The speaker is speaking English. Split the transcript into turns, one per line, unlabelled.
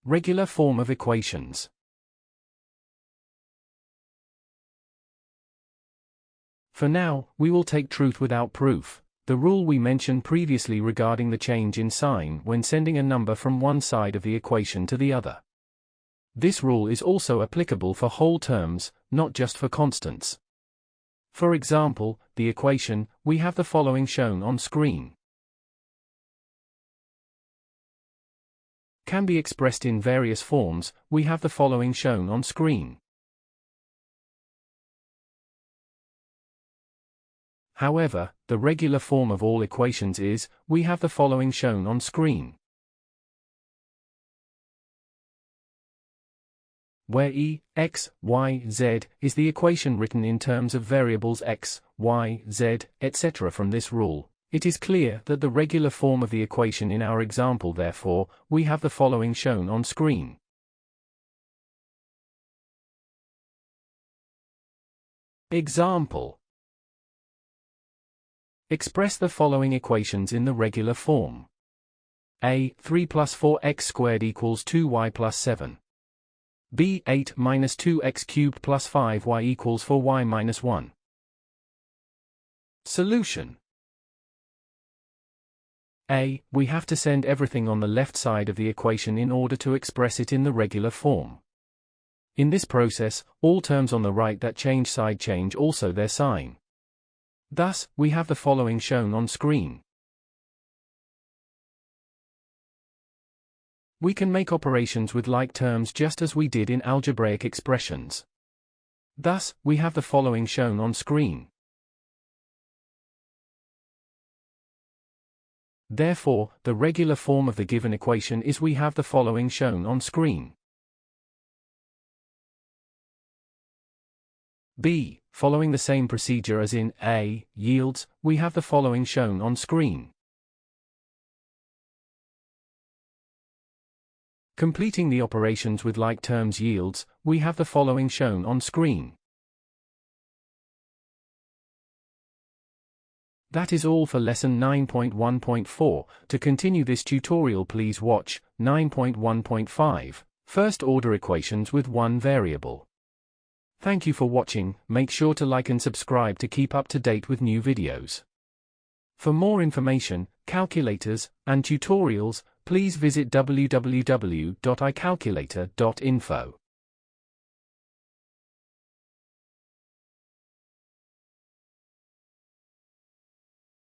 Regular form of equations. For now, we will take truth without proof, the rule we mentioned previously regarding the change in sign when sending a number from one side of the equation to the other. This rule is also applicable for whole terms, not just for constants. For example, the equation, we have the following shown on screen, can be expressed in various forms. We have the following shown on screen. However, the regular form of all equations is, we have the following shown on screen, where e, x, y, z is the equation written in terms of variables x, y, z, etc. From this rule, it is clear that the regular form of the equation in our example, therefore, we have the following shown on screen. Example. Express the following equations in the regular form. A. 3 plus 4x squared equals 2y plus 7. B. 8 minus 2x cubed plus 5y equals 4y minus 1. Solution. A. We have to send everything on the left side of the equation in order to express it in the regular form. In this process, all terms on the right that change side change also their sign. Thus, we have the following shown on screen. We can make operations with like terms just as we did in algebraic expressions. Thus, we have the following shown on screen. Therefore, the regular form of the given equation is we have the following shown on screen. B. Following the same procedure as in A, yields, we have the following shown on screen. Completing the operations with like terms yields, we have the following shown on screen. That is all for lesson 9.1.4. To continue this tutorial, please watch 9.1.5, first order equations with one variable. Thank you for watching. Make sure to like and subscribe to keep up to date with new videos. For more information, calculators, and tutorials, please visit www.icalculator.info.